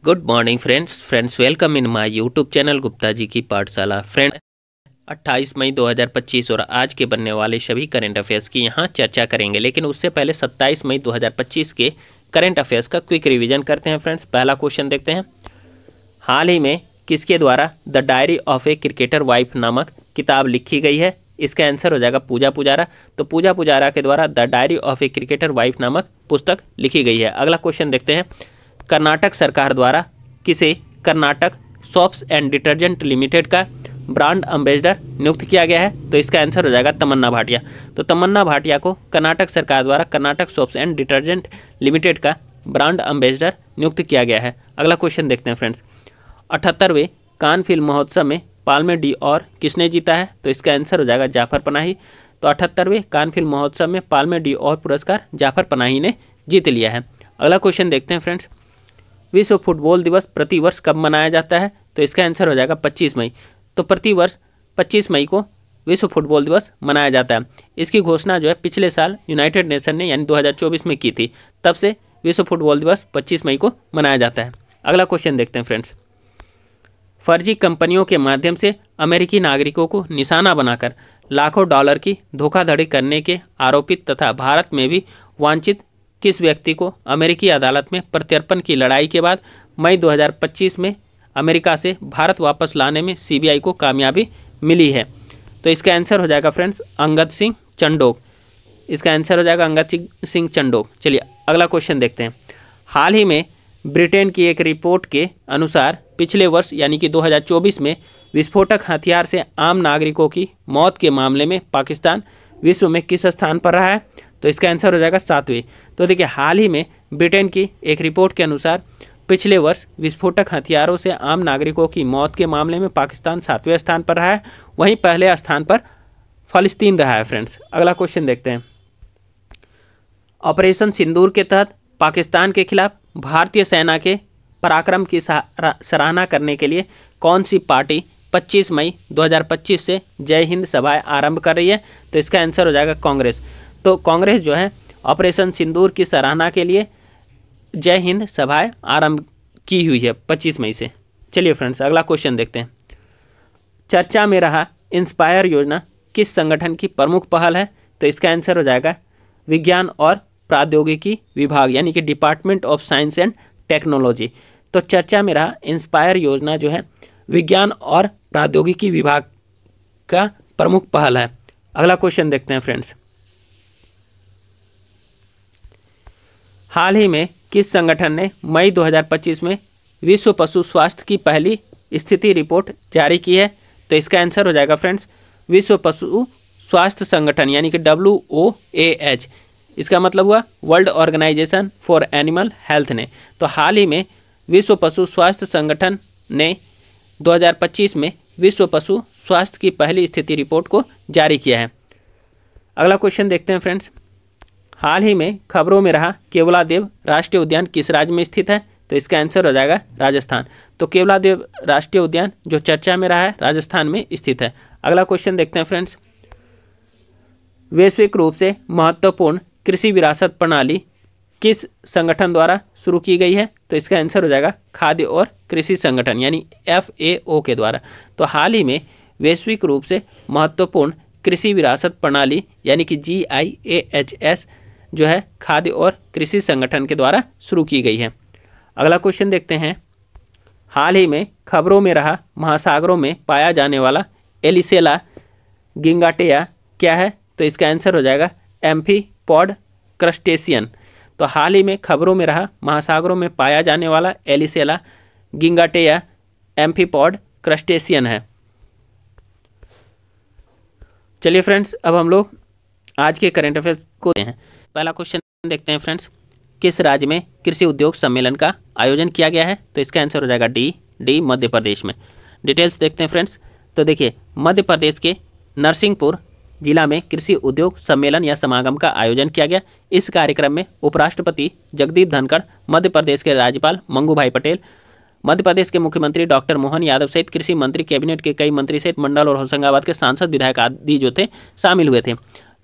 Good morning friends welcome in my YouTube channel Gupta ji की पाठशाला। Friend 28 मई 2025 और आज के बनने वाले सभी करंट अफेयर्स की यहाँ चर्चा करेंगे, लेकिन उससे पहले 27 मई 2025 के करंट अफेयर्स का क्विक रिवीजन करते हैं। फ्रेंड्स, पहला क्वेश्चन देखते हैं। हाल ही में किसके द्वारा the diary of a cricketer wife नामक किताब लिखी गई है? इसका आंसर हो जाएगा पूजा पुजारा। तो पूजा पुजारा के द्वारा the diary of a cricketer wife नामक पुस्तक लिखी गई है। अगला क्वेश्चन देखते हैं। कर्नाटक सरकार द्वारा किसे Karnataka soaps and detergent limited का ब्रांड एम्बेसडर नियुक्त किया गया है? तो इसका आंसर हो जाएगा तमन्ना भाटिया। तो तमन्ना भाटिया को कर्नाटक सरकार द्वारा Karnataka soaps and detergent limited का ब्रांड एम्बेसडर नियुक्त किया गया है। अगला क्वेश्चन देखते हैं फ्रेंड्स। 78वें कान फिल्म महोत्सव में पाल्मे डिओर किसने जीता है? तो इसका आंसर हो जाएगा जाफर पनाही। तो 78वें कान फिल्म महोत्सव में पाल्मे डिओर पुरस्कार जाफर पनाही ने जीत लिया है। अगला क्वेश्चन देखते हैं फ्रेंड्स। विश्व फुटबॉल दिवस प्रतिवर्ष कब मनाया जाता है? तो इसका आंसर हो जाएगा 25 मई। तो प्रतिवर्ष 25 मई को विश्व फुटबॉल दिवस मनाया जाता है। इसकी घोषणा जो है पिछले साल यूनाइटेड नेशन ने यानी 2024 में की थी। तब से विश्व फुटबॉल दिवस 25 मई को मनाया जाता है। अगला क्वेश्चन देखते हैं फ्रेंड्स। फर्जी कंपनियों के माध्यम से अमेरिकी नागरिकों को निशाना बनाकर लाखों डॉलर की धोखाधड़ी करने के आरोपित तथा भारत में भी वांछित किस व्यक्ति को अमेरिकी अदालत में प्रत्यर्पण की लड़ाई के बाद मई 2025 में अमेरिका से भारत वापस लाने में सीबीआई को कामयाबी मिली है? तो इसका आंसर हो जाएगा फ्रेंड्स अंगद सिंह चंडोक। इसका आंसर हो जाएगा अंगद सिंह चंडोक। चलिए अगला क्वेश्चन देखते हैं। हाल ही में ब्रिटेन की एक रिपोर्ट के अनुसार पिछले वर्ष यानी कि 2024 में विस्फोटक हथियार से आम नागरिकों की मौत के मामले में पाकिस्तान विश्व में किस स्थान पर रहा है? तो इसका आंसर हो जाएगा 7वें। तो देखिए, हाल ही में ब्रिटेन की एक रिपोर्ट के अनुसार पिछले वर्ष विस्फोटक हथियारों से आम नागरिकों की मौत के मामले में पाकिस्तान 7वें स्थान पर रहा है। वहीं पहले स्थान पर फ़लस्तीन रहा है। फ्रेंड्स, अगला क्वेश्चन देखते हैं। ऑपरेशन सिंदूर के तहत पाकिस्तान के खिलाफ भारतीय सेना के पराक्रम की सराहना करने के लिए कौन सी पार्टी 25 मई 2025 से जय हिंद सभाएं आरंभ कर रही है? तो इसका आंसर हो जाएगा कांग्रेस। तो कांग्रेस जो है ऑपरेशन सिंदूर की सराहना के लिए जय हिंद सभाएं आरंभ की हुई है 25 मई से। चलिए फ्रेंड्स, अगला क्वेश्चन देखते हैं। चर्चा में रहा इंस्पायर योजना किस संगठन की प्रमुख पहल है? तो इसका आंसर हो जाएगा विज्ञान और प्रौद्योगिकी विभाग यानी कि department of science and technology. तो चर्चा में रहा इंस्पायर योजना जो है विज्ञान और प्रौद्योगिकी विभाग का प्रमुख पहल है। अगला क्वेश्चन देखते हैं फ्रेंड्स। हाल ही में किस संगठन ने मई 2025 में विश्व पशु स्वास्थ्य की पहली स्थिति रिपोर्ट जारी की है? तो इसका आंसर हो जाएगा फ्रेंड्स विश्व पशु स्वास्थ्य संगठन यानी कि WOAH। इसका मतलब हुआ world organisation for animal health ने। तो हाल ही में विश्व पशु स्वास्थ्य संगठन ने 2025 में विश्व पशु स्वास्थ्य की पहली स्थिति रिपोर्ट को जारी किया है। अगला क्वेश्चन देखते हैं फ्रेंड्स। हाल ही में खबरों में रहा केवलादेव राष्ट्रीय उद्यान किस राज्य में स्थित है? तो इसका आंसर हो जाएगा राजस्थान। तो केवलादेव राष्ट्रीय उद्यान जो चर्चा में रहा है राजस्थान में स्थित है। अगला क्वेश्चन देखते हैं फ्रेंड्स। वैश्विक रूप से महत्वपूर्ण कृषि विरासत प्रणाली किस संगठन द्वारा शुरू की गई है? तो इसका आंसर हो जाएगा खाद्य और कृषि संगठन यानी FAO के द्वारा। तो हाल ही में वैश्विक रूप से महत्वपूर्ण कृषि विरासत प्रणाली यानी कि GIAHS जो है खाद्य और कृषि संगठन के द्वारा शुरू की गई है। अगला क्वेश्चन देखते हैं। हाल ही में खबरों में रहा महासागरों में पाया जाने वाला एलिसेला गिंगाटेया क्या है? तो इसका आंसर हो जाएगा एम्फीपॉड क्रस्टेशियन। तो हाल ही में खबरों में रहा महासागरों में पाया जाने वाला एलिसेला गिंगाटेया एम्फीपॉड क्रस्टेशियन है। चलिए फ्रेंड्स, अब हम लोग आज के करंट अफेयर्स को देखते हैं। पहला क्वेश्चन देखते हैं फ्रेंड्स। किस राज्य में कृषि उद्योग सम्मेलन का आयोजन किया गया है? तो इसका आंसर हो जाएगा डी मध्य प्रदेश में। डिटेल्स देखते हैं फ्रेंड्स। तो देखिए, मध्य प्रदेश के नरसिंहपुर जिला में कृषि उद्योग सम्मेलन या समागम का आयोजन किया गया। इस कार्यक्रम में उपराष्ट्रपति जगदीप धनखड़, मध्य प्रदेश के राज्यपाल मंगू भाई पटेल, मध्य प्रदेश के मुख्यमंत्री डॉक्टर मोहन यादव सहित कृषि मंत्री, कैबिनेट के कई मंत्री सहित मंडल और होशंगाबाद के सांसद विधायक आदि जो थे शामिल हुए थे।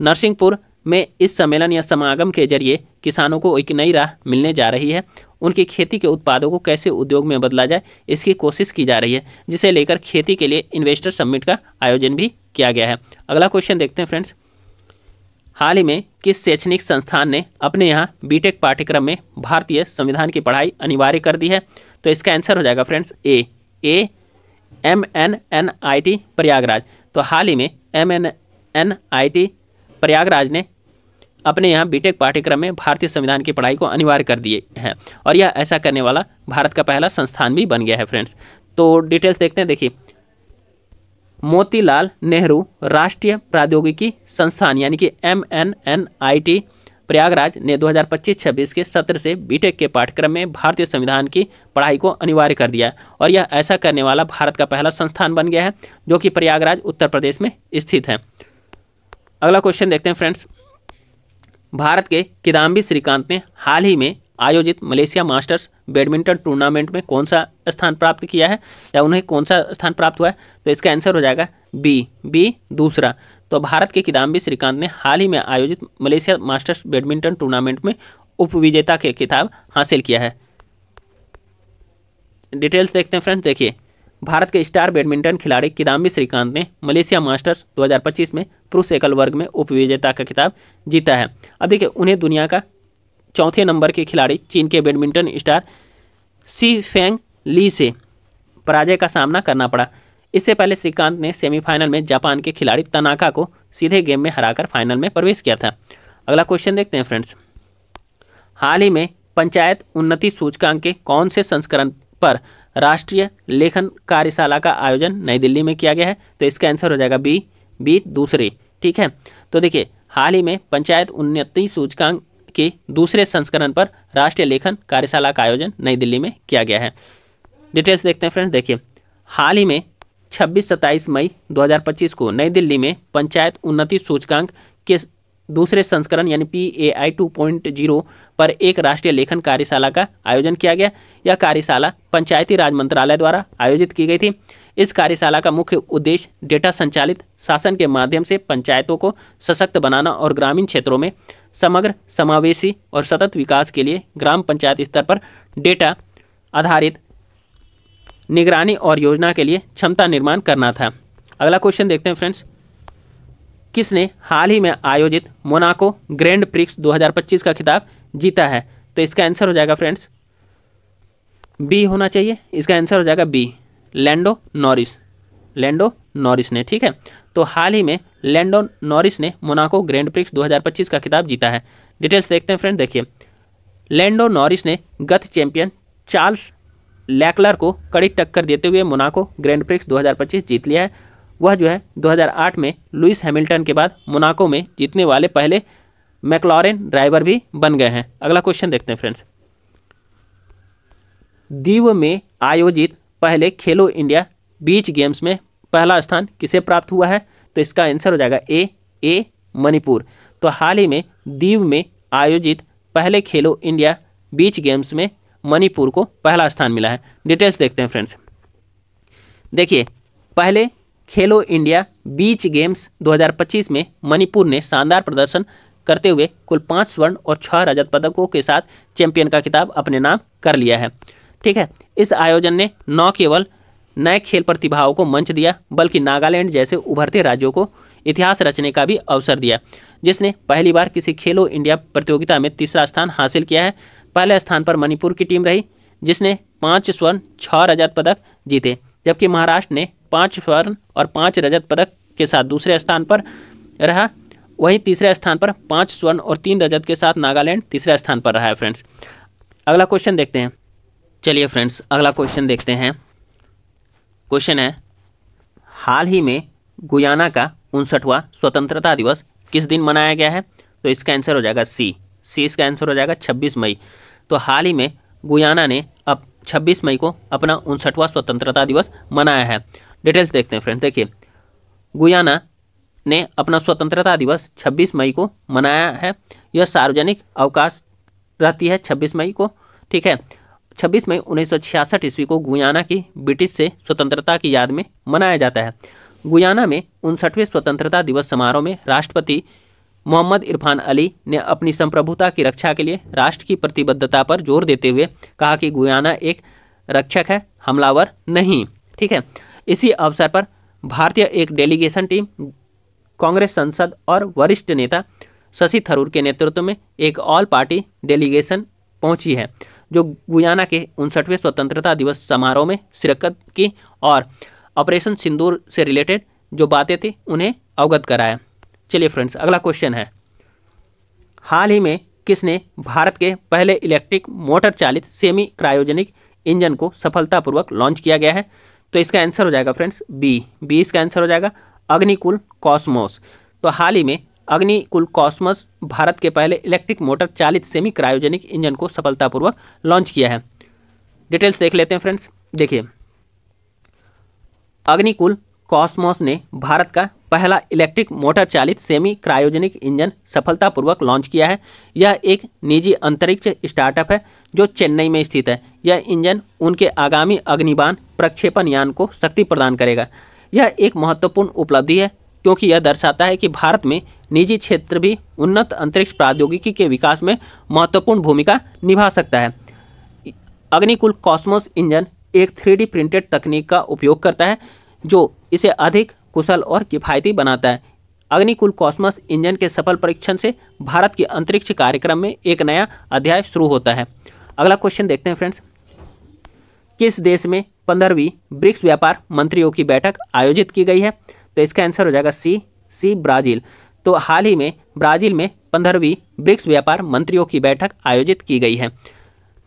नरसिंहपुर में इस सम्मेलन या समागम के जरिए किसानों को एक नई राह मिलने जा रही है। उनकी खेती के उत्पादों को कैसे उद्योग में बदला जाए, इसकी कोशिश की जा रही है, जिसे लेकर खेती के लिए इन्वेस्टर समिट का आयोजन भी किया गया है। अगला क्वेश्चन देखते हैं फ्रेंड्स, हाल ही में किस शैक्षणिक संस्थान ने अपने यहाँ बीटेक पाठ्यक्रम में भारतीय संविधान की पढ़ाई अनिवार्य कर दी है? तो इसका आंसर हो जाएगा फ्रेंड्स ए MNNIT प्रयागराज। तो हाल ही में MNNIT प्रयागराज ने अपने यहाँ बीटेक पाठ्यक्रम में भारतीय संविधान की पढ़ाई को अनिवार्य कर दिए हैं, और यह ऐसा करने वाला भारत का पहला संस्थान भी बन गया है फ्रेंड्स। तो डिटेल्स देखते हैं। देखिए, मोतीलाल नेहरू राष्ट्रीय प्रौद्योगिकी संस्थान यानी कि MNNIT प्रयागराज ने 2025-26 के सत्र से बीटेक के पाठ्यक्रम में भारतीय संविधान की पढ़ाई को अनिवार्य कर दिया है, और यह ऐसा करने वाला भारत का पहला संस्थान बन गया है, जो कि प्रयागराज उत्तर प्रदेश में स्थित है। अगला क्वेश्चन देखते हैं फ्रेंड्स, भारत के किदाम्बी श्रीकांत ने हाल ही में आयोजित मलेशिया मास्टर्स बैडमिंटन टूर्नामेंट में कौन सा स्थान प्राप्त किया है, या उन्हें कौन सा स्थान प्राप्त हुआ है? तो इसका आंसर हो जाएगा बी दूसरा। तो भारत के किदाम्बी श्रीकांत ने हाल ही में आयोजित मलेशिया मास्टर्स बैडमिंटन टूर्नामेंट में उपविजेता के खिताब हासिल किया है। डिटेल्स देखते हैं फ्रेंड्स। देखिए, भारत के स्टार बैडमिंटन खिलाड़ी किदाम्बी श्रीकांत ने मलेशिया मास्टर्स 2025 में पुरुष एकल वर्ग में उपविजेता का खिताब जीता है। अब देखिए, उन्हें दुनिया का चौथे नंबर के खिलाड़ी चीन के बैडमिंटन स्टार सी फेंग ली से पराजय का सामना करना पड़ा। इससे पहले श्रीकांत ने सेमीफाइनल में जापान के खिलाड़ी तनाका को सीधे गेम में हराकर फाइनल में प्रवेश किया था। अगला क्वेश्चन देखते हैं फ्रेंड्स, हाल ही में पंचायत उन्नति सूचकांक के कौन से संस्करण पर राष्ट्रीय लेखन कार्यशाला का आयोजन नई दिल्ली में किया गया है? तो इसका आंसर हो जाएगा बी दूसरे। ठीक है, तो देखिए, हाल ही में पंचायत उन्नति सूचकांक के दूसरे संस्करण पर राष्ट्रीय लेखन कार्यशाला का आयोजन नई दिल्ली में किया गया है। डिटेल्स देखते हैं फ्रेंड्स। देखिए, हाल ही में 26-27 मई 2025 को नई दिल्ली में पंचायत उन्नति सूचकांक के दूसरे संस्करण यानी PAI 2.0 पर एक राष्ट्रीय लेखन कार्यशाला का आयोजन किया गया। यह कार्यशाला पंचायती राज मंत्रालय द्वारा आयोजित की गई थी। इस कार्यशाला का मुख्य उद्देश्य डेटा संचालित शासन के माध्यम से पंचायतों को सशक्त बनाना और ग्रामीण क्षेत्रों में समग्र, समावेशी और सतत विकास के लिए ग्राम पंचायत स्तर पर डेटा आधारित निगरानी और योजना के लिए क्षमता निर्माण करना था। अगला क्वेश्चन देखते हैं फ्रेंड्स, किसने हाल ही में आयोजित मोनाको ग्रैंड प्रिक्स 2025 का खिताब जीता है? तो इसका आंसर हो जाएगा फ्रेंड्स बी होना चाहिए। इसका आंसर हो जाएगा बी, लैंडो नॉरिस ने। ठीक है, तो हाल ही में लैंडो नॉरिस ने मोनाको ग्रैंड प्रिक्स 2025 का खिताब जीता है। डिटेल्स देखते हैं फ्रेंड। देखिए, लैंडो नॉरिस ने गत चैंपियन चार्ल्स लेक्लर को कड़ी टक्कर देते हुए मोनाको ग्रैंड प्रिक्स 2025 जीत लिया है। वह जो है 2008 में लुइस हैमिल्टन के बाद मोनाको में जीतने वाले पहले मैक्लॉरेन ड्राइवर भी बन गए हैं। अगला क्वेश्चन देखते हैं फ्रेंड्स, दीव में आयोजित पहले खेलो इंडिया बीच गेम्स में पहला स्थान किसे प्राप्त हुआ है? तो इसका आंसर हो जाएगा ए मणिपुर। तो हाल ही में दीव में आयोजित पहले खेलो इंडिया बीच गेम्स में मणिपुर को पहला स्थान मिला है। डिटेल्स देखते हैं फ्रेंड्स। देखिए, पहले खेलो इंडिया बीच गेम्स 2025 में मणिपुर ने शानदार प्रदर्शन करते हुए कुल 5 स्वर्ण और 6 रजत पदकों के साथ चैंपियन का खिताब अपने नाम कर लिया है। ठीक है, इस आयोजन ने न केवल नए खेल प्रतिभाओं को मंच दिया, बल्कि नागालैंड जैसे उभरते राज्यों को इतिहास रचने का भी अवसर दिया, जिसने पहली बार किसी खेलो इंडिया प्रतियोगिता में तीसरा स्थान हासिल किया है। पहले स्थान पर मणिपुर की टीम रही, जिसने 5 स्वर्ण 6 रजत पदक जीते, जबकि महाराष्ट्र ने 5 स्वर्ण और 5 रजत पदक के साथ दूसरे स्थान पर रहा। वहीं तीसरे स्थान पर 5 स्वर्ण और 3 रजत के साथ नागालैंड तीसरे स्थान पर रहा है फ्रेंड्स। अगला क्वेश्चन देखते हैं। चलिए फ्रेंड्स, अगला क्वेश्चन देखते हैं। क्वेश्चन है, हाल ही में गुयाना का 59वां स्वतंत्रता दिवस किस दिन मनाया गया है? तो इसका आंसर हो जाएगा सी। इसका आंसर हो जाएगा 26 मई। तो हाल ही में गुयाना ने अब 26 मई को अपना 59वां स्वतंत्रता दिवस मनाया है। डिटेल्स देखते हैं फ्रेंड्स। देखिए, गुयाना ने अपना स्वतंत्रता दिवस 26 मई को मनाया है। यह सार्वजनिक अवकाश रहती है 26 मई को। ठीक है, 26 मई 1966 ईस्वी को गुयाना की ब्रिटिश से स्वतंत्रता की याद में मनाया जाता है। गुयाना में 59वें स्वतंत्रता दिवस समारोह में राष्ट्रपति मोहम्मद इरफान अली ने अपनी संप्रभुता की रक्षा के लिए राष्ट्र की प्रतिबद्धता पर जोर देते हुए कहा कि गुयाना एक रक्षक है, हमलावर नहीं। ठीक है। इसी अवसर पर भारतीय एक डेलीगेशन टीम कांग्रेस सांसद और वरिष्ठ नेता शशि थरूर के नेतृत्व में एक ऑल पार्टी डेलीगेशन पहुंची है, जो गुयाना के 59वें स्वतंत्रता दिवस समारोह में शिरकत की और ऑपरेशन सिंदूर से रिलेटेड जो बातें थी उन्हें अवगत कराया। चलिए फ्रेंड्स, अगला क्वेश्चन है, हाल ही में किसने भारत के पहले इलेक्ट्रिक मोटर चालित सेमी क्रायोजेनिक इंजन को सफलतापूर्वक लॉन्च किया गया है? तो इसका आंसर हो जाएगा फ्रेंड्स बी इसका आंसर हो जाएगा अग्निकुल कॉस्मोस। तो हाल ही में अग्निकुल कॉस्मोस भारत के पहले इलेक्ट्रिक मोटर चालित सेमी क्रायोजेनिक इंजन को सफलतापूर्वक लॉन्च किया है। डिटेल्स देख लेते हैं फ्रेंड्स। देखिए, अग्निकुल कॉस्मोस ने भारत का पहला इलेक्ट्रिक मोटर चालित सेमी क्रायोजेनिक इंजन सफलतापूर्वक लॉन्च किया है। यह एक निजी अंतरिक्ष स्टार्टअप है जो चेन्नई में स्थित है। यह इंजन उनके आगामी अग्निबाण प्रक्षेपण यान को शक्ति प्रदान करेगा। यह एक महत्वपूर्ण उपलब्धि है क्योंकि यह दर्शाता है कि भारत में निजी क्षेत्र भी उन्नत अंतरिक्ष प्रौद्योगिकी के विकास में महत्वपूर्ण भूमिका निभा सकता है। अग्निकुल कॉस्मोस इंजन एक 3D प्रिंटेड तकनीक का उपयोग करता है जो इसे अधिक कुशल और किफ़ायती बनाता है। अग्निकुल कॉस्मोस इंजन के सफल परीक्षण से भारत के अंतरिक्ष कार्यक्रम में एक नया अध्याय शुरू होता है। अगला क्वेश्चन देखते हैं फ्रेंड्स, किस देश में 15वीं ब्रिक्स व्यापार मंत्रियों की बैठक आयोजित की गई है? तो इसका आंसर हो जाएगा सी ब्राज़ील। तो हाल ही में ब्राज़ील में 15वीं ब्रिक्स व्यापार मंत्रियों की बैठक आयोजित की गई है।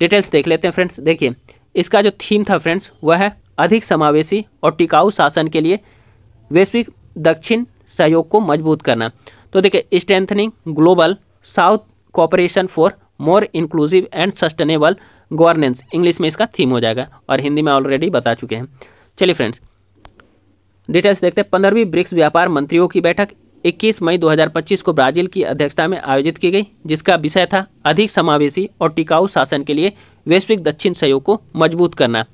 डिटेल्स देख लेते हैं फ्रेंड्स। देखिए, इसका जो थीम था फ्रेंड्स वह है अधिक समावेशी और टिकाऊ शासन के लिए वैश्विक दक्षिण सहयोग को मजबूत करना। तो देखिए, strengthening global south cooperation for more inclusive and sustainable governance, English में इसका थीम हो जाएगा और हिंदी में ऑलरेडी बता चुके हैं। चलिए फ्रेंड्स, डिटेल्स देखते हैं। 15वीं ब्रिक्स व्यापार मंत्रियों की बैठक 21 मई 2025 को ब्राज़ील की अध्यक्षता में आयोजित की गई, जिसका विषय था अधिक समावेशी और टिकाऊ शासन के लिए वैश्विक दक्षिण सहयोग को मजबूत करना।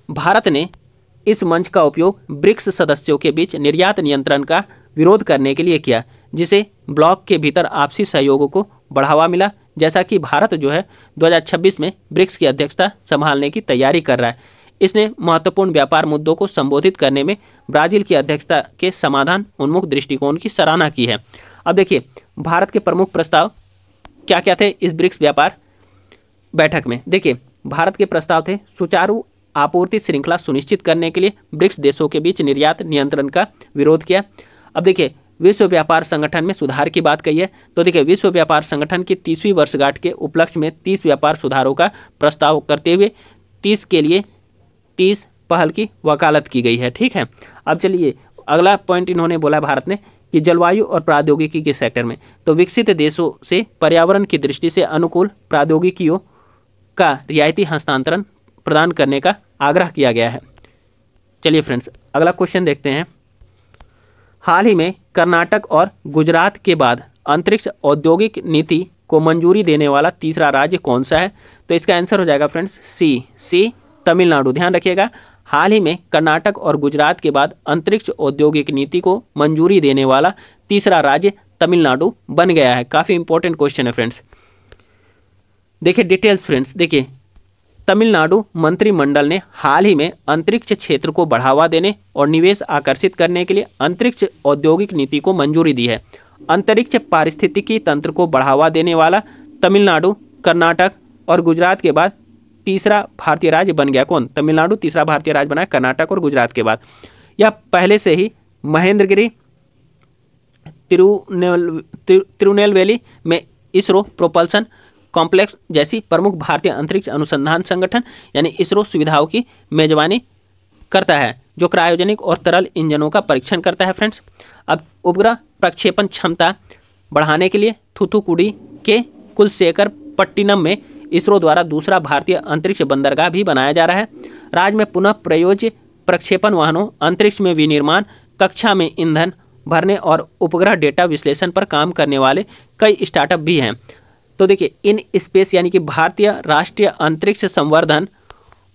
भारत ने इस मंच का उपयोग ब्रिक्स सदस्यों के बीच निर्यात नियंत्रण का विरोध करने के लिए किया, जिसे ब्लॉक के भीतर आपसी सहयोग को बढ़ावा मिला। जैसा कि भारत जो है 2026 में ब्रिक्स की अध्यक्षता संभालने की तैयारी कर रहा है, इसने महत्वपूर्ण व्यापार मुद्दों को संबोधित करने में ब्राज़ील की अध्यक्षता के समाधान उन्मुख दृष्टिकोण की सराहना की है। अब देखिए, भारत के प्रमुख प्रस्ताव क्या क्या थे इस ब्रिक्स व्यापार बैठक में? देखिए, भारत के प्रस्ताव थे सुचारू आपूर्ति श्रृंखला सुनिश्चित करने के लिए ब्रिक्स देशों के बीच निर्यात नियंत्रण का विरोध किया। अब देखिए, विश्व व्यापार संगठन में सुधार की बात कही है। तो देखिए, विश्व व्यापार संगठन की 30वीं वर्षगांठ के उपलक्ष्य में 30 व्यापार सुधारों का प्रस्ताव करते हुए 30 के लिए 30 पहल की वकालत की गई है। ठीक है। अब चलिए, अगला पॉइंट इन्होंने बोला भारत ने कि जलवायु और प्रौद्योगिकी के सेक्टर में तो विकसित देशों से पर्यावरण की दृष्टि से अनुकूल प्रौद्योगिकियों का रियायती हस्तांतरण प्रदान करने का आग्रह किया गया है। चलिए फ्रेंड्स, अगला क्वेश्चन देखते हैं। हाल ही में कर्नाटक और गुजरात के बाद अंतरिक्ष औद्योगिक नीति को मंजूरी देने वाला तीसरा राज्य कौन सा है? तो इसका आंसर हो जाएगा फ्रेंड्स सी तमिलनाडु। ध्यान रखिएगा, हाल ही में कर्नाटक और गुजरात के बाद अंतरिक्ष औद्योगिक नीति को मंजूरी देने वाला तीसरा राज्य तमिलनाडु बन गया है। काफ़ी इंपॉर्टेंट क्वेश्चन है फ्रेंड्स। देखिए डिटेल्स फ्रेंड्स, देखिए तमिलनाडु मंत्रिमंडल ने हाल ही में अंतरिक्ष क्षेत्र को बढ़ावा देने और निवेश आकर्षित करने के लिए अंतरिक्ष औद्योगिक नीति को मंजूरी दी है। अंतरिक्ष पारिस्थितिकी तंत्र को बढ़ावा देने वाला तमिलनाडु, कर्नाटक और गुजरात के बाद तीसरा भारतीय राज्य बन गया। कौन? तमिलनाडु तीसरा भारतीय राज्य बना कर्नाटक और गुजरात के बाद। यह पहले से ही महेंद्रगिरी तिरुनेलवेली में इसरो प्रोपल्सन कॉम्प्लेक्स जैसी प्रमुख भारतीय अंतरिक्ष अनुसंधान संगठन यानी इसरो सुविधाओं की मेजबानी करता है, जो क्रायोजेनिक और तरल इंजनों का परीक्षण करता है फ्रेंड्स। अब उपग्रह प्रक्षेपण क्षमता बढ़ाने के लिए थूथुकुडी के कुलशेखर पट्टिनम में इसरो द्वारा दूसरा भारतीय अंतरिक्ष बंदरगाह भी बनाया जा रहा है। राज्य में पुनः प्रयोज्य प्रक्षेपण वाहनों, अंतरिक्ष में विनिर्माण, कक्षा में ईंधन भरने और उपग्रह डेटा विश्लेषण पर काम करने वाले कई स्टार्टअप भी हैं। तो देखिए, इन स्पेस यानी कि भारतीय राष्ट्रीय अंतरिक्ष संवर्धन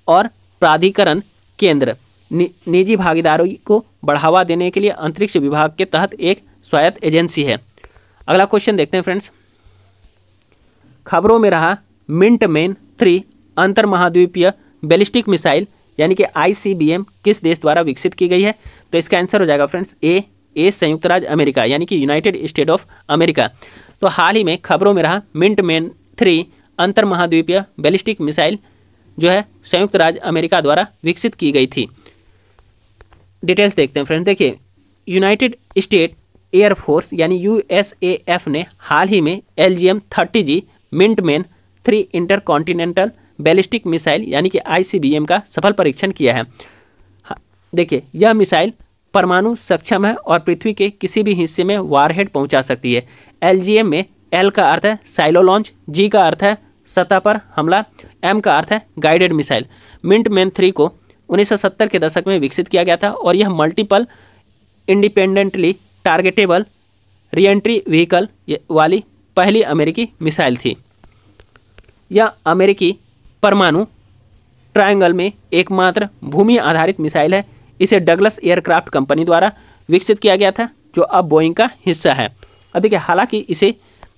और प्राधिकरण केंद्र निजी भागीदारी को बढ़ावा देने के लिए अंतरिक्ष विभाग के तहत एक स्वायत्त एजेंसी है। अगला क्वेश्चन देखते हैं फ्रेंड्स। खबरों में रहा मिंटमैन 3 अंतर महाद्वीपीय बैलिस्टिक मिसाइल यानी कि ICBM किस देश द्वारा विकसित की गई है? तो इसका आंसर हो जाएगा फ्रेंड्स ए संयुक्त राज्य अमेरिका यानी कि यूनाइटेड स्टेट ऑफ अमेरिका। तो हाल ही में खबरों में रहा मिंटमैन 3 अंतर महाद्वीपीय बैलिस्टिक मिसाइल जो है संयुक्त राज्य अमेरिका द्वारा विकसित की गई थी। डिटेल्स देखते हैं फ्रेंड्स। देखिए, यूनाइटेड स्टेट एयरफोर्स यानी USAF ने हाल ही में LGM 30G मिंटमैन 3 intercontinental ballistic missile यानी कि ICBM का सफल परीक्षण किया है। देखिए, यह मिसाइल परमाणु सक्षम है और पृथ्वी के किसी भी हिस्से में वारहेड पहुंचा सकती है। LGM में L का अर्थ है साइलो लॉन्च, G का अर्थ है सतह पर हमला, M का अर्थ है गाइडेड मिसाइल। मिंटमैन 3 को 1970 के दशक में विकसित किया गया था और यह multiple independently targetable re-entry vehicle वाली पहली अमेरिकी मिसाइल थी। यह अमेरिकी परमाणु ट्रायंगल में एकमात्र भूमि आधारित मिसाइल है। इसे डगलस एयरक्राफ्ट कंपनी द्वारा विकसित किया गया था जो अब बोइंग का हिस्सा है। अब देखिए, हालांकि इसे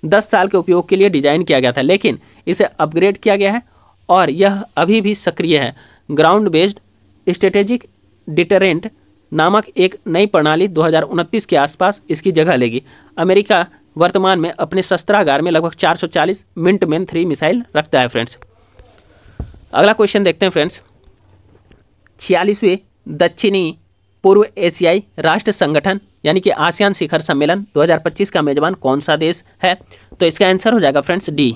10 साल के उपयोग के लिए डिजाइन किया गया था, लेकिन इसे अपग्रेड किया गया है और यह अभी भी सक्रिय है। ग्राउंड बेस्ड स्ट्रेटेजिक डिटरेंट नामक एक नई प्रणाली 2029 के आसपास इसकी जगह लेगी। अमेरिका वर्तमान में अपने शस्त्रागार में लगभग 440 मिंटमैन 3 मिसाइल रखता है फ्रेंड्स। अगला क्वेश्चन देखते हैं फ्रेंड्स। 46वें दक्षिणी पूर्व एशियाई राष्ट्र संगठन यानी कि आसियान शिखर सम्मेलन 2025 का मेजबान कौन सा देश है? तो इसका आंसर हो जाएगा फ्रेंड्स डी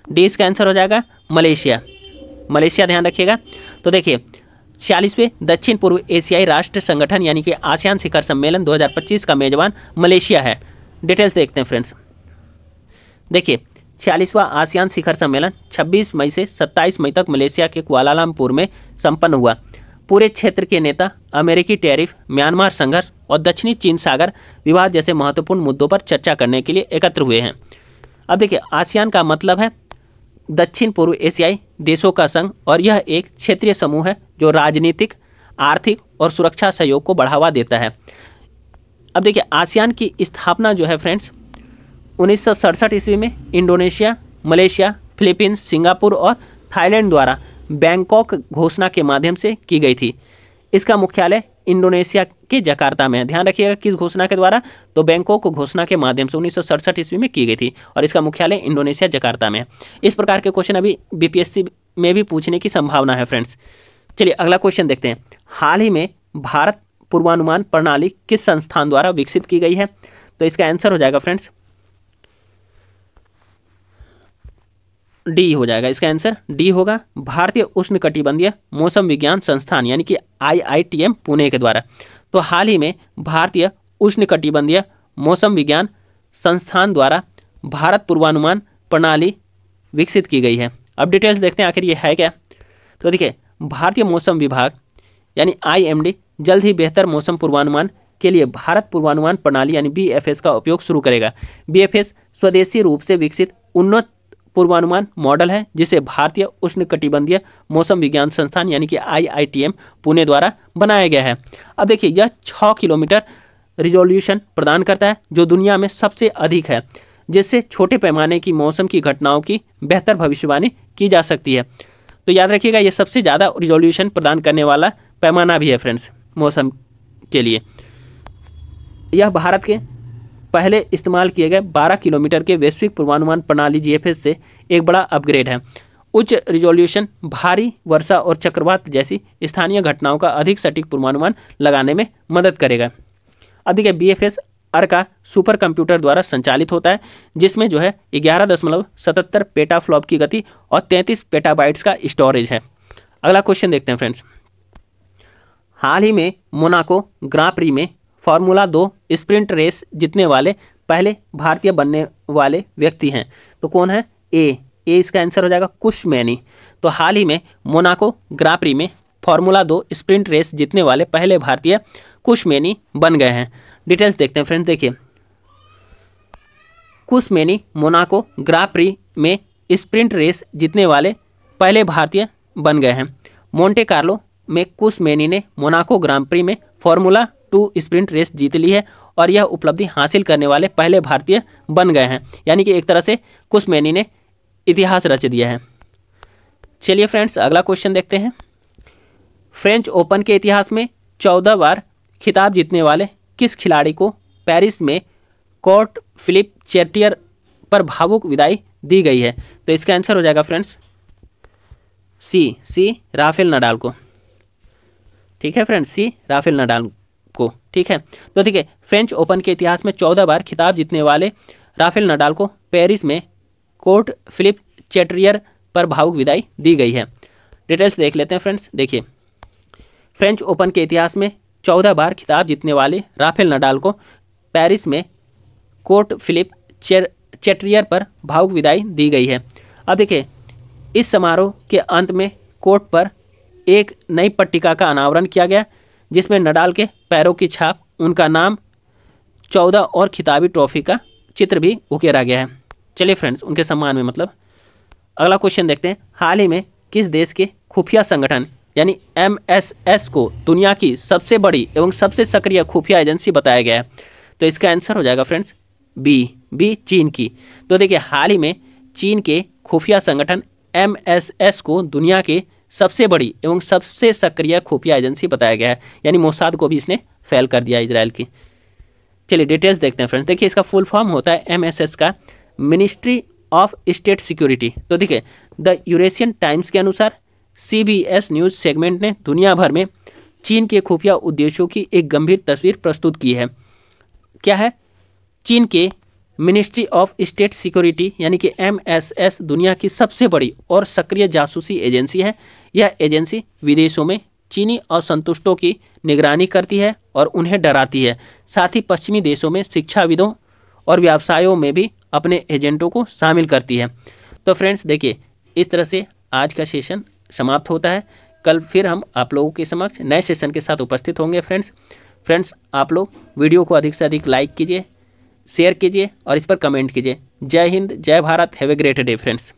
इसका आंसर हो जाएगा मलेशिया ध्यान रखिएगा। तो देखिए, 46वें दक्षिण पूर्व एशियाई राष्ट्र संगठन यानी कि आसियान शिखर सम्मेलन 2025 का मेजबान मलेशिया है। डिटेल्स देखते हैं फ्रेंड्स। देखिए, 46वां आसियान शिखर सम्मेलन 26 मई से 27 मई तक मलेशिया के कुआलालंपुर में संपन्न हुआ। पूरे क्षेत्र के नेता अमेरिकी टैरिफ, म्यांमार संघर्ष और दक्षिणी चीन सागर विवाद जैसे महत्वपूर्ण मुद्दों पर चर्चा करने के लिए एकत्र हुए हैं। अब देखिए, आसियान का मतलब है दक्षिण पूर्व एशियाई देशों का संघ और यह एक क्षेत्रीय समूह है जो राजनीतिक, आर्थिक और सुरक्षा सहयोग को बढ़ावा देता है। अब देखिए, आसियान की स्थापना जो है फ्रेंड्स 1967 ईस्वी में इंडोनेशिया, मलेशिया, फिलीपींस, सिंगापुर और थाईलैंड द्वारा बैंकॉक घोषणा के माध्यम से की गई थी। इसका मुख्यालय इंडोनेशिया के जकार्ता में है। ध्यान रखिएगा किस घोषणा के द्वारा? तो बैंकॉक घोषणा के माध्यम से 1967 ईस्वी में की गई थी और इसका मुख्यालय इंडोनेशिया जकार्ता में है। इस प्रकार के क्वेश्चन अभी BPSC में भी पूछने की संभावना है फ्रेंड्स। चलिए अगला क्वेश्चन देखते हैं। हाल ही में भारत पूर्वानुमान प्रणाली किस संस्थान द्वारा विकसित की गई है? तो इसका आंसर हो जाएगा फ्रेंड्स डी हो जाएगा। इसका आंसर डी होगा, भारतीय उष्णकटिबंधीय मौसम विज्ञान संस्थान यानी कि IITM पुणे के द्वारा। तो हाल ही में भारतीय उष्णकटिबंधीय मौसम विज्ञान संस्थान द्वारा भारत पूर्वानुमान प्रणाली विकसित की गई है। अब डिटेल्स देखते हैं आखिर ये है क्या। तो देखिए, भारतीय मौसम विभाग यानी IMD जल्द ही बेहतर मौसम पूर्वानुमान के लिए भारत पूर्वानुमान प्रणाली यानी BFS का उपयोग शुरू करेगा। BFS स्वदेशी रूप से विकसित उन्नत पूर्वानुमान मॉडल है जिसे भारतीय उष्णकटिबंधीय मौसम विज्ञान संस्थान यानी कि IITM पुणे द्वारा बनाया गया है। अब देखिए, यह 6 किलोमीटर रिजोल्यूशन प्रदान करता है जो दुनिया में सबसे अधिक है, जिससे छोटे पैमाने की मौसम की घटनाओं की बेहतर भविष्यवाणी की जा सकती है। तो याद रखिएगा, यह सबसे ज़्यादा रिजोल्यूशन प्रदान करने वाला पैमाना भी है फ्रेंड्स मौसम के लिए। यह भारत के पहले इस्तेमाल किए गए 12 किलोमीटर के वैश्विक पूर्वानुमान प्रणाली GFS से एक बड़ा अपग्रेड है। उच्च रिजोल्यूशन भारी वर्षा और चक्रवात जैसी स्थानीय घटनाओं का अधिक सटीक पूर्वानुमान लगाने में मदद करेगा। अब देखिए, BFS अर्का सुपर कंप्यूटर द्वारा संचालित होता है जिसमें जो है 11.77 पेटाफ्लॉप की गति और 33 पेटाबाइट्स का स्टोरेज है। अगला क्वेश्चन देखते हैं फ्रेंड्स। हाल ही में मोनाको ग्रां प्री में फार्मूला 2 स्प्रिंट रेस जीतने वाले पहले भारतीय बनने वाले व्यक्ति हैं। तो कौन है? ए इसका आंसर हो जाएगा कुश मैनी। तो हाल ही में मोनाको ग्रां प्री में फार्मूला 2 स्प्रिंट रेस जीतने वाले पहले भारतीय कुश मैनी बन गए हैं। डिटेल्स देखते हैं फ्रेंड्स। देखिए, कुश मैनी मोनाको ग्रां प्री में स्प्रिंट रेस जीतने वाले पहले भारतीय बन गए हैं। मोंटे कार्लो में कुश मैनी ने मोनाको ग्रां प्री में फार्मूला 2 स्प्रिंट रेस जीत ली है और यह उपलब्धि हासिल करने वाले पहले भारतीय बन गए हैं। यानी कि एक तरह से कुश मैनी ने इतिहास रच दिया है। चलिए फ्रेंड्स, अगला क्वेश्चन देखते हैं। फ्रेंच ओपन के इतिहास में 14 बार खिताब जीतने वाले किस खिलाड़ी को पेरिस में कोर्ट फिलिप चैटियर पर भावुक विदाई दी गई है? तो इसका आंसर हो जाएगा फ्रेंड्स सी राफेल नडाल को। ठीक है फ्रेंड्स, सी राफेल नडाल को। ठीक है, तो देखिए फ्रेंच ओपन के इतिहास में 14 बार खिताब जीतने वाले राफेल नडाल को पेरिस में कोर्ट फिलिप चैटियर पर भावुक विदाई दी गई है। डिटेल्स देख लेते हैं फ्रेंड्स। देखिए, फ्रेंच ओपन के इतिहास में 14 बार खिताब जीतने वाले राफेल नडाल को पेरिस में कोर्ट फिलिप चैटियर पर भावुक विदाई दी गई है। अब देखिए, इस समारोह के अंत में कोर्ट पर एक नई पट्टिका का अनावरण किया गया जिसमें नडाल के पैरों की छाप, उनका नाम, 14 और खिताबी ट्रॉफी का चित्र भी उकेरा गया है। चलिए फ्रेंड्स, उनके सम्मान में मतलब। अगला क्वेश्चन देखते हैं। हाल ही में किस देश के खुफिया संगठन यानी MSS को दुनिया की सबसे बड़ी एवं सबसे सक्रिय खुफिया एजेंसी बताया गया है? तो इसका आंसर हो जाएगा फ्रेंड्स बी चीन की। तो देखिए, हाल ही में चीन के खुफिया संगठन MSS को दुनिया के सबसे बड़ी एवं सबसे सक्रिय खुफिया एजेंसी बताया गया है। यानी मोसाद को भी इसने फेल कर दिया इजराइल की। चलिए डिटेल्स देखते हैं फ्रेंड्स। देखिए, इसका फुल फॉर्म होता है MSS का मिनिस्ट्री ऑफ स्टेट सिक्योरिटी। तो देखिए, द यूरेशियन टाइम्स के अनुसार CBS न्यूज़ सेगमेंट ने दुनिया भर में चीन के खुफिया उद्देश्यों की एक गंभीर तस्वीर प्रस्तुत की है। क्या है? चीन के मिनिस्ट्री ऑफ स्टेट सिक्योरिटी यानी कि MSS दुनिया की सबसे बड़ी और सक्रिय जासूसी एजेंसी है। यह एजेंसी विदेशों में चीनी असंतुष्टों की निगरानी करती है और उन्हें डराती है। साथ ही पश्चिमी देशों में शिक्षाविदों और व्यवसायों में भी अपने एजेंटों को शामिल करती है। तो फ्रेंड्स देखिए, इस तरह से आज का सेशन समाप्त होता है। कल फिर हम आप लोगों के समक्ष नए सेशन के साथ उपस्थित होंगे। फ्रेंड्स आप लोग वीडियो को अधिक से अधिक लाइक कीजिए, शेयर कीजिए और इस पर कमेंट कीजिए। जय हिंद, जय Bharat, have a great day friends.